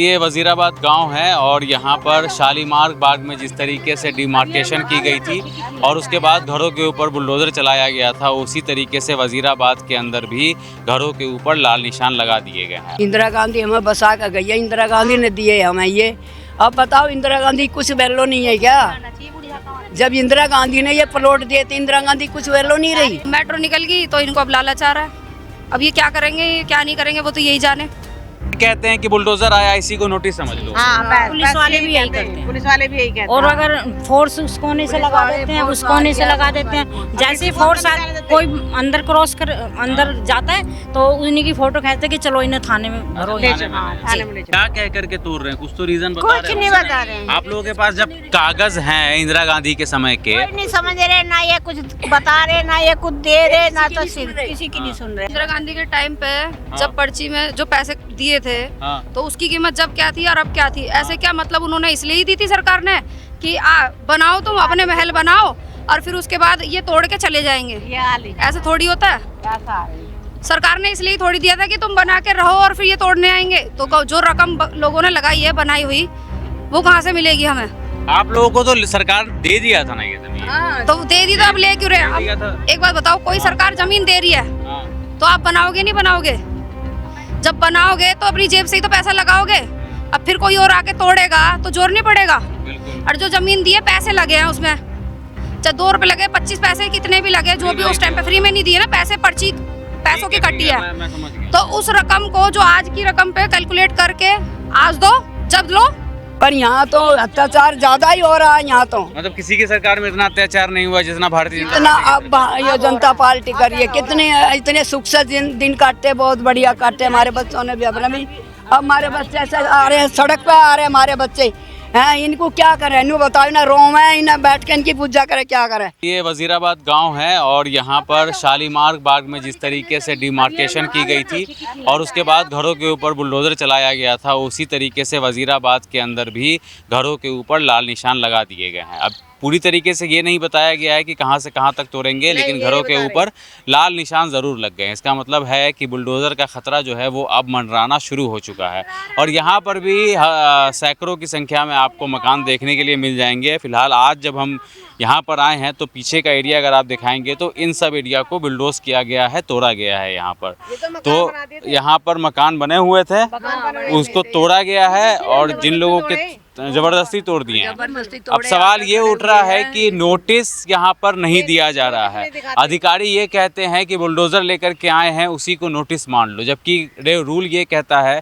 ये वजीराबाद गांव है और यहाँ पर शालीमार बाग में जिस तरीके से डिमार्केशन की गई थी और उसके बाद घरों के ऊपर बुलडोज़र चलाया गया था, उसी तरीके से वजीराबाद के अंदर भी घरों के ऊपर लाल निशान लगा दिए गए हैं। इंदिरा गांधी हमें बसा कर गई है, इंदिरा गांधी ने दिए हमें ये। अब बताओ इंदिरा गांधी कुछ वैल्यू नहीं है क्या? जब इंदिरा गांधी ने ये प्लॉट दिए थे, इंदिरा गांधी कुछ वैल्यू नहीं रही। मेट्रो निकल गई तो इनको अब लालच आ रहा है। अब ये क्या करेंगे क्या नहीं करेंगे वो तो यही जाने। कहते हैं कि बुलडोजर आया इसी को नोटिस समझ लो। हाँ, पुलिस वाले भी यही करते हैं। पुलिस वाले भी यही कहते हैं। और अगर फोर्स उस कोने से लगा देते हैं, उस कोने से लगा देते हैं। जैसे ही फोर्स कोई अंदर क्रॉस कर अंदर जाता है तो उन्हीं की फोटो खींचते कि चलो इन्हें थाने में भरो। क्या कह करके तोड़ रहे हैं? कुछ तो रीजन बता कुछ नहीं बता रहे हैं। आप लोगों के पास जब कागज हैं इंदिरा गांधी के समय के, कोई नहीं समझ रहे, ना ये कुछ बता रहे, ना ये कुछ दे रहे, ना तो किसी की नहीं सुन रहे। इंदिरा गांधी के टाइम पे जब पर्ची में जो पैसे दिए थे तो उसकी कीमत जब क्या थी और अब क्या थी? ऐसे क्या मतलब उन्होंने इसलिए ही दी थी सरकार ने कि बनाओ तुम अपने महल बनाओ और फिर उसके बाद ये तोड़ के चले जाएंगे। ऐसे थोड़ी होता है। सरकार ने इसलिए थोड़ी दिया था कि तुम बना के रहो और फिर ये तोड़ने आएंगे। तो जो रकम लोगों ने लगाई है बनाई हुई वो कहाँ से मिलेगी हमें? आप लोगों को तो सरकार दे दिया था ना ये जमीन। तो दे दी तो अब ले क्यों रहे? एक बात बताओ, कोई सरकार जमीन दे रही है तो आप बनाओगे नहीं बनाओगे? जब बनाओगे तो अपनी जेब से ही तो पैसा लगाओगे। अब फिर कोई और आके तोड़ेगा तो जोर नहीं पड़ेगा। और जो जमीन दी है पैसे लगे हैं उसमें, चाहे 2 रुपए लगे 25 पैसे कितने भी लगे, जो भी उस टाइम पे फ्री में नहीं दिए ना पैसे, पर्ची पैसों की कट्टी है। तो उस रकम को जो आज की रकम पे कैलकुलेट करके आज दो जब लो। पर यहाँ तो अत्याचार ज्यादा ही हो रहा है। यहाँ तो मतलब किसी की सरकार में इतना अत्याचार नहीं हुआ जितना भारतीय इतना अब ये जनता पार्टी कर रही है। कितने इतने सुख से दिन काटते, बहुत बढ़िया काटते। हमारे बच्चों ने भी अपने भी, अब हमारे बच्चे ऐसे आ रहे हैं, सड़क पे आ रहे हैं हमारे बच्चे हैं। इनको क्या करें? इनको बताओ ना, रोम है इन्हें बैठ के इनकी पूजा करे, क्या करें? ये वजीराबाद गांव है और यहाँ पर शालीमार बाग में जिस तरीके से डिमार्केशन की गई थी और उसके बाद घरों के ऊपर बुलडोज़र चलाया गया था, उसी तरीके से वजीराबाद के अंदर भी घरों के ऊपर लाल निशान लगा दिए गए हैं। अब पूरी तरीके से ये नहीं बताया गया है कि कहाँ से कहाँ तक तोड़ेंगे, लेकिन घरों के ऊपर लाल निशान ज़रूर लग गए हैं। इसका मतलब है कि बुलडोज़र का ख़तरा जो है वो अब मंडराना शुरू हो चुका है। और यहाँ पर भी सैकड़ों की संख्या में आपको मकान देखने के लिए मिल जाएंगे। फ़िलहाल आज जब हम यहाँ पर आए हैं तो पीछे का एरिया अगर आप दिखाएंगे तो इन सब एरिया को बुलडोज़ किया गया है, तोड़ा गया है। यहाँ पर तो यहाँ पर मकान बने हुए थे, उसको तोड़ा गया है और जिन लोगों के जबरदस्ती तोड़ दिए हैं। अब सवाल ये उठ रहा है कि नोटिस यहाँ पर नहीं दिया जा रहा है। अधिकारी ये कहते हैं कि बुलडोज़र लेकर के आए हैं उसी को नोटिस मान लो, जबकि रूल ये कहता है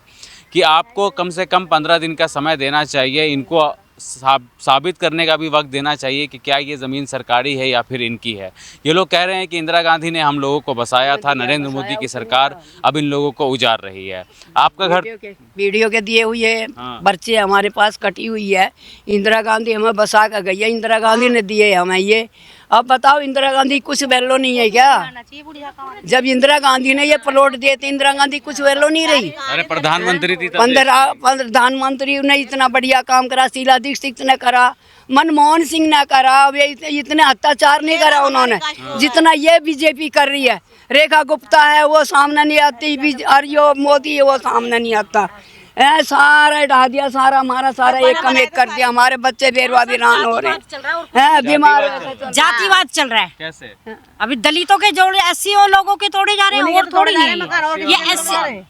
कि आपको कम से कम 15 दिन का समय देना चाहिए। इनको साबित करने का भी वक्त देना चाहिए कि क्या ये ज़मीन सरकारी है या फिर इनकी है। ये लोग कह रहे हैं कि इंदिरा गांधी ने हम लोगों को बसाया था, नरेंद्र मोदी की सरकार अब इन लोगों को उजाड़ रही है। आपका घर वीडियो के दिए हुई है, पर्ची हमारे पास कटी हुई है। इंदिरा गांधी हमें बसा कर गई है, इंदिरा गांधी ने दिए हमें ये। अब बताओ इंदिरा गांधी कुछ वैल्यू नहीं है क्या? जब इंदिरा गांधी ने ये प्लॉट दिए थे, इंदिरा गांधी कुछ वैल्यू नहीं रही। अरे प्रधानमंत्री थी, प्रधानमंत्री ने इतना बढ़िया काम करा, शीला दीक्षित ने करा, मनमोहन सिंह ने करा। इतने अत्याचार नहीं करा उन्होंने जितना ये बीजेपी कर रही है। रेखा गुप्ता है वो सामने नहीं आती, और यो मोदी है वो सामने नहीं आता। सारा ढा दिया, सारा हमारा सारा एक कम एक कर दिया। हमारे बच्चे बेरवा वीरान हो रहे हैं, बीमार। जातिवाद चल रहा है। कैसे? अभी दलितों के जोड़े 80 लोगों के तोड़े जा रहे हैं और थोड़ी नहीं ये 80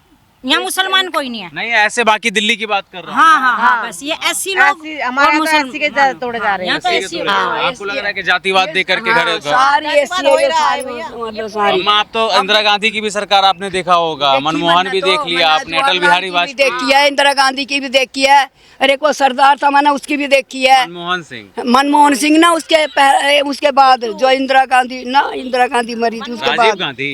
यहाँ मुसलमान कोई नहीं है। नहीं ऐसे बाकी दिल्ली की बात कर रहा हूँ। हाँ, बस ये 80 लोग और मुसलमान के तोड़े जा रहे हैं। आपको लग रहा है कि जातिवाद दे करके घर सारी आप तो इंदिरा गांधी की भी सरकार आपने देखा होगा, मनमोहन भी देख लिया आपने, अटल बिहारी वाजपेयी देखी है, इंदिरा गांधी की भी देखी है। अरे को सरदार था मैंने उसकी भी देखी है, मनमोहन सिंह ना उसके बाद जो इंदिरा गांधी मरी थी उसके बाद गांधी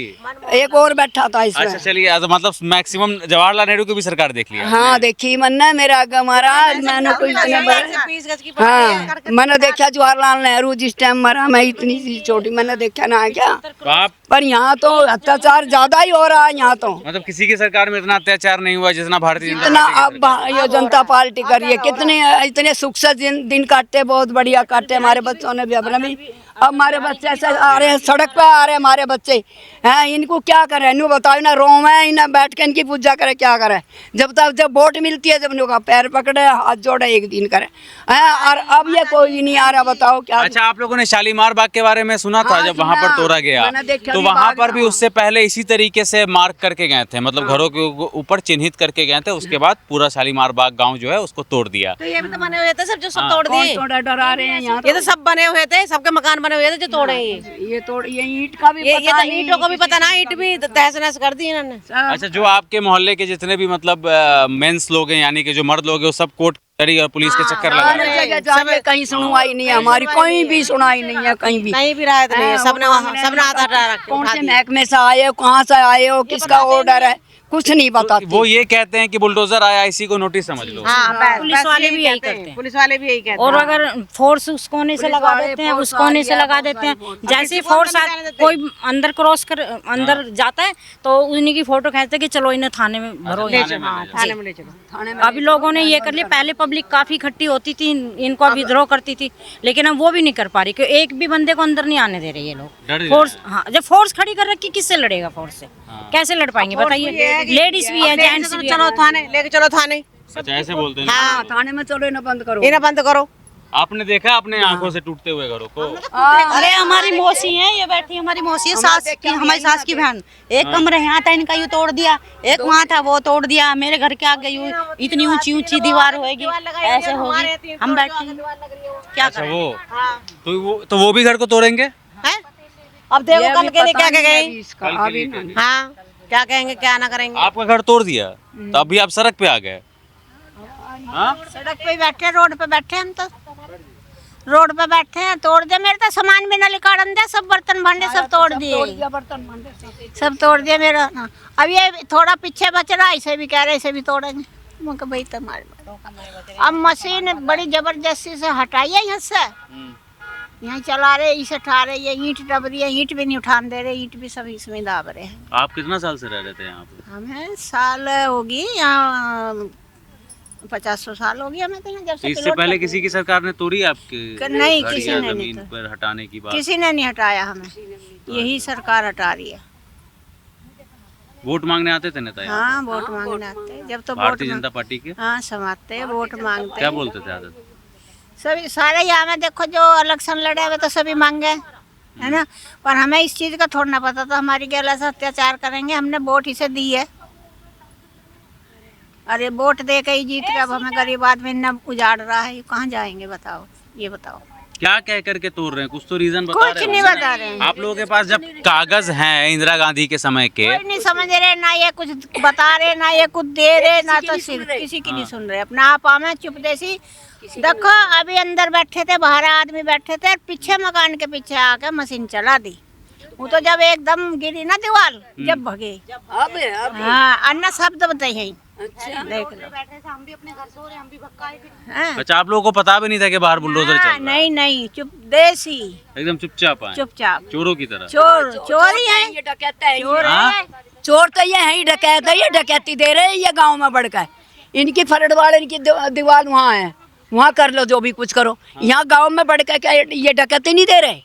एक और बैठा था इसमें। अच्छा चलिए, मतलब मैक्सिमम जवाहरलाल नेहरू की भी सरकार देख लिया। हाँ देखी मैंने, मेरा महाराज मैंने कोई मैंने देखा जवाहरलाल नेहरू जिस टाइम मरा, मैं इतनी सी छोटी मैंने देखा ना क्या। पर यहाँ तो अत्याचार ज्यादा ही हो रहा है। यहाँ तो मतलब किसी की सरकार में इतना अत्याचार नहीं हुआ जितना भारतीय इतना अब ये जनता पार्टी कर रही है। कितने इतने सुख से दिन काटते, बहुत बढ़िया काटते। हमारे बच्चों ने भी अपने भी, अब हमारे बच्चे ऐसे आ रहे हैं, सड़क पे आ रहे हैं हमारे बच्चे हैं इनको क्या करे नु बताओ ना रोम है इन्हें बैठ के इनकी पूजा करे क्या करे जब वोट मिलती है जब इनका पैर पकड़े हाथ जोड़े एक दिन करे हैं और अब ये कोई नहीं आ रहा बताओ क्या। अच्छा, आप लोगों ने शालीमार बाग के बारे में सुना था? हाँ, जब वहां पर सुना। तोड़ा गया मैंने देखा तो भी वहां बाग पर भी में। उससे पहले इसी तरीके से मार्क करके गए थे, मतलब घरों के ऊपर चिन्हित करके गए थे। उसके बाद पूरा शालीमार बाग गांव जो है उसको तोड़ दिया। तो ये भी तो बने हुए थे सब जो सब हाँ। तोड़ दिए। थोड़ा डरा रहे हैं यहाँ ये तो सब बने हुए थे, सबके मकान बने हुए थे जो तोड़े ये तो ये ईंट का भी ये पता तो नहीं, ईंटों को भी पता ना, ईंट भी तहस नहस कर दी इन्होंने। अच्छा, जो आपके मोहल्ले के जितने भी मतलब मेंस लोग हैं, यानी कि जो मर्द लोग हैं, वो सब कोर्ट कचहरी और पुलिस के चक्कर लगा रहे हैं। जगह जाके कहीं सुनवाई नहीं है हमारी, कोई भी सुनाई नहीं है कहीं भी। कहीं भी राहत नहीं है, सबने हाथ हटा रखे। कौन से महकमे से आए हो, कहाँ से आए हो, किसका ऑर्डर है, कुछ नहीं बताते। वो ये कहते हैं कि बुलडोजर आया, इसी को नोटिस समझ लो। पुलिस वाले भी यही करते हैं। पुलिस वाले भी यही कहते और अगर फोर्स उस कोने से लगा देते हैं, उस कोने से लगा देते हैं, जैसे ही फोर्स कोई अंदर क्रॉस कर अंदर जाता है तो उन्हीं की फोटो खींचते कि चलो इन्हें थाने में भरो। थाने में ले चलो। अभी लोगों ने ये कर लिया, पहले पब्लिक काफी इकट्ठी होती थी, इनको विद्रोह करती थी, लेकिन अब वो भी नहीं कर पा रही क्योंकि एक भी बंदे को अंदर नहीं आने दे रहे ये डर लोग। फोर्स, हाँ, जब फोर्स खड़ी कर रखी किससे लड़ेगा फोर्स से? कैसे लड़ पाएंगे बताइए? लेडीज भी है, जेंट्स भी है। चलो थाने लेके चलो थाने। अच्छा, ऐसे बोलते हैं। हाँ, थाने में चलो इन्हें बंद करो। इन्हें बंद करो। आपने देखा अपने आंखों से टूटते हुए घरों को? अरे हमारी मौसी है, ये बैठी हमारी मौसी है, सास की, हमारी सास की बहन। एक कमरे यहाँ था इनका यूं तोड़ दिया, एक वहाँ था वो तोड़ दिया। मेरे घर के आगे यूं इतनी ऊंची ऊंची दीवार होगी, ऐसे होगी, हम बैठे हैं। क्या अच्छा, करें? वो तो वो भी घर को तोड़ेंगे? हैं? अब देखो कल के लिए क्या कहेंगे। कल के लिए हाँ, क्या कहेंगे क्या ना करेंगे। आपका घर तोड़ दिया तो अभी आप सड़क पे आ गए। हाँ? सड़क पे बैठे, रोड पे बैठे हम तो रोड पे बैठे हैं। तोड़ दे, मेरे तो सामान भी ना निकाल दे, सब बर्तन भांडे सब तोड़ दिए, सब तोड़ दिया मेरा। अब ये थोड़ा पीछे बच रहा, इसे भी कह रहे इसे भी तोड़ेंगे। मैं कहा भाई तुम्हारे अब मशीन बड़ी जबरदस्ती से हटाई है यहाँ से, यहाँ चला रहे, इसे उठा रहे, ये ईंट दब रही है, ईंट भी नहीं उठाने दे रहे, ईंट भी सब इसमें दाब रहे हैं। आप कितना साल से रह रहे थे यहाँ पे? हमें साल होगी यहाँ 50 साल हो गया हमें तो यहाँ, जब तो से इससे पिलौट पहले का- किसी की सरकार ने तोड़ी आपके नहीं, घर किसी या ने नहीं जमीन पर हटाने की बात? किसी ने नहीं हटाया हमें, यही सरकार हटा रही है। वोट मांगने आते थे नेता यहाँ? हाँ, वोट मांगने आते, जब तो वोट भारतीय जनता पार्टी के हाँ समाते वोट मांगते। क्या बोलते थे आदत? सभी सारे यहाँ में देखो जो इलेक्शन लड़े हुए तो सभी मांगे, है ना, पर हमें इस चीज का थोड़ा ना पता था हमारी गैला से अत्याचार करेंगे। हमने वोट इसे दी है, अरे वोट दे के ही जीत के अब हमें गरीब आदमी न उजाड़ रहा है, कहाँ जाएंगे बताओ, ये बताओ। क्या कह करके तोड़ रहे हैं? कुछ तो रीजन बता कुछ रहे नहीं होंगे बता ना? रहे हैं, आप लोगों के पास जब कागज हैं इंदिरा गांधी के समय के, कोई नहीं समझ रहे, ना ये कुछ बता रहे, ना ये कुछ दे रहे, ना तो सिर्फ किसी की नहीं सुन रहे। अपना आप हमें चुप देसी देखो, अभी अंदर बैठे थे, बाहर आदमी बैठे थे, पीछे मकान के पीछे आके मशीन चला दी। वो तो जब एकदम गिरी ना दीवार, जब भगे अब हाँ, अन्ना शब्द बताइए, अच्छा देख लो। हाँ, अच्छा, आप लोगों को पता भी नहीं था कि बाहर बुलडोजर चल रहा है? नहीं नहीं, चुप देसी, एकदम चुपचाप आए, चुपचाप। चोरों की तरह। चोर ही है, ये डकैता है, चोर हाँ? है। चोर तो ये है ही डकैत है, ये डकैती दे रहे हैं ये गांव में बढ़ कर। इनकी फरड़ वाले इनकी दीवार वहाँ है, वहाँ कर लो जो भी कुछ करो। यहाँ गांव में बढ़ कर क्या ये डकैती नहीं दे रहे?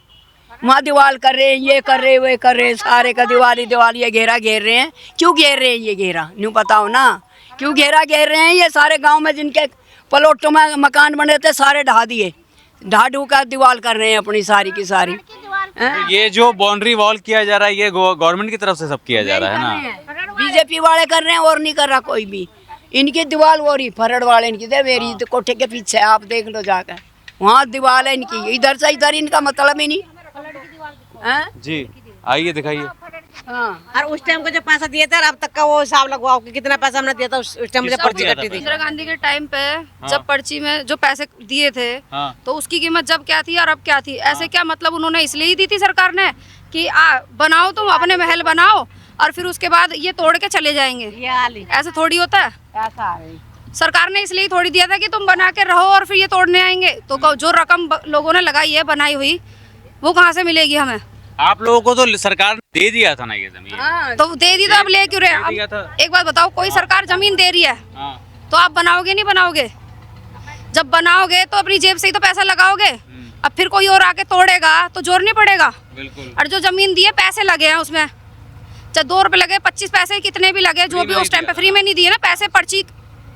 वहाँ दीवार कर रहे हैं, ये कर रहे, वे कर रहे, सारे का दिवाली ये घेरा घेर रहे हैं। क्यों घेर रहे हैं ये घेरा? न्यू बताओ ना, क्यों घेरा घेर रहे हैं? ये सारे गांव में जिनके प्लॉटों में मकान बने थे सारे ढा दिए, ढा ढू का दीवार कर रहे हैं अपनी सारी की सारी। तो ये जो बाउंड्री वॉल किया जा रहा है, ये गवर्नमेंट की तरफ से सब किया जा रहा है ना? बीजेपी वाले कर रहे हैं और नहीं कर रहा कोई भी। इनकी दीवार वो रही फरड़ वाले इनकी थे, मेरी तो कोठे के पीछे आप देख लो जाकर, वहाँ दीवार है इनकी। इधर से इधर इनका मतलब ही नहीं। हैं? जी, आइए दिखाइए। हाँ, और उस टाइम को जो पैसा दिया था, अब तक का वो हिसाब लगवाओ कि कितना पैसा हमने दिया था उस टाइम मुझे किसको पर्ची दिया था कटी थी। इंदिरा गांधी के टाइम पे जब पर्ची में जो पैसे दिए थे हाँ। तो उसकी कीमत जब क्या थी और अब क्या थी? ऐसे क्या मतलब उन्होंने इसलिए ही दी थी सरकार ने कि बनाओ तुम अपने महल बनाओ और फिर उसके बाद ये तोड़ के चले जाएंगे, ये हाली ऐसे थोड़ी होता है। ऐसा है। सरकार ने इसलिए थोड़ी दिया था कि तुम बना के रहो और फिर ये तोड़ने आएंगे। तो जो रकम लोगों ने लगाई है बनाई हुई, वो कहाँ से मिलेगी हमें? आप लोगों को तो सरकार ने दे दिया था ना ये जमीन? हाँ, तो दे दी तो अब ले क्यों रहे? दे दिया था। अब एक बात बताओ, कोई सरकार जमीन दे रही है हाँ। तो आप बनाओगे नहीं बनाओगे? जब बनाओगे तो अपनी जेब से ही तो पैसा लगाओगे। अब फिर कोई और आके तोड़ेगा तो जोर नहीं पड़ेगा। बिल्कुल। और जो जमीन दी है पैसे लगे हैं उसमें, चाहे 2 रुपए लगे, 25 पैसे, कितने भी लगे, जो भी उस टाइम पे फ्री में नहीं दिए ना,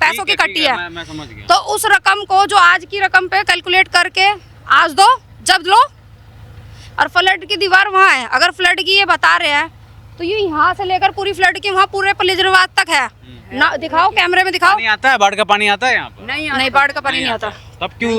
पैसों की कट्टी है। मैं समझ गया। तो उस रकम को जो आज की रकम पे कैलकुलेट करके आज दो, जब लो। और फ्लड की दीवार वहाँ है, अगर फ्लड की ये बता रहे हैं तो ये यहाँ से लेकर पूरी फ्लड की वहाँ पूरे पलेजरवाद तक है ना। दिखाओ कैमरे में, दिखाओ। पानी आता है, बाढ़ का पानी आता है यहाँ पर? नहीं, बाढ़ का पानी नहीं आता। तब क्यों?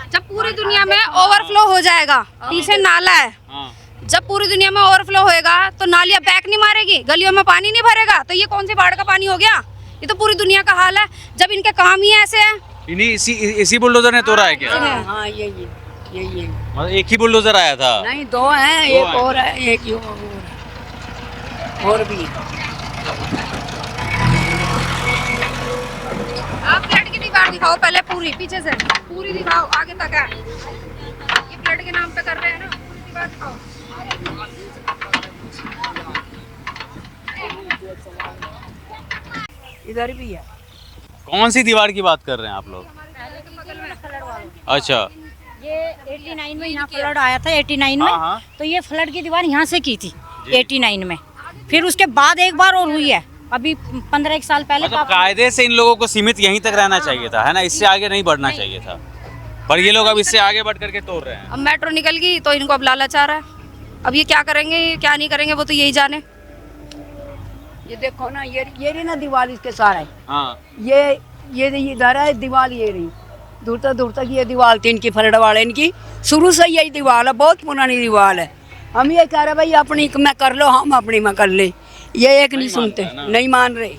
जब पूरी दुनिया में ओवरफ्लो हो जाएगा, पीछे नाला है, हाँ। जब पूरी दुनिया में ओवरफ्लो होएगा तो नालियाँ बैक नहीं मारेगी, गलियों में पानी नहीं भरेगा, तो ये कौन सी बाढ़ का पानी हो गया? ये तो पूरी दुनिया का हाल है, जब इनके काम ही ऐसे है। इन्हीं इसी बुलडोजर ने तोड़ा है क्या? हाँ यही मतलब एक ही बुलडोजर आया था? नहीं, 2 हैं, एक और है, एक ही और भी है। आप फ्लड की दीवार दिखाओ पहले, पूरी पीछे से पूरी दिखाओ, आगे तक है। ये फ्लड के नाम पे कर रहे हैं ना, दीवार दिखाओ। इधर भी है। कौन सी दीवार की बात कर रहे हैं आप लोग? अच्छा, ये 89 में यहाँ फ्लड आया था, 89 में। हाँ। तो ये फ्लड की दीवार यहाँ से की थी 89 में, फिर उसके बाद एक बार और हुई है अभी 15 साल पहले। मतलब कायदे से इन लोगों को सीमित यहीं तक रहना चाहिए था, है ना? इससे आगे नहीं बढ़ना चाहिए था, पर ये लोग अब इससे आगे बढ़ करके तोड़ रहे हैं। अब मेट्रो निकल गई तो इनको अब लालच आ रहा है, अब ये क्या करेंगे क्या नहीं करेंगे वो तो यही जाने। ये देखो ना, ये रही ना दीवार इसके सारे। हाँ। ये इधर है दीवार, ये रही दूर तक ये दीवार थी इनकी, फ्लड वाले इनकी शुरू से यही दीवार है, बहुत पुरानी दीवार है। हम ये कह रहे भाई अपनी में कर लो, हम अपनी में कर ले, ये एक नहीं सुनते, नहीं मान रहे।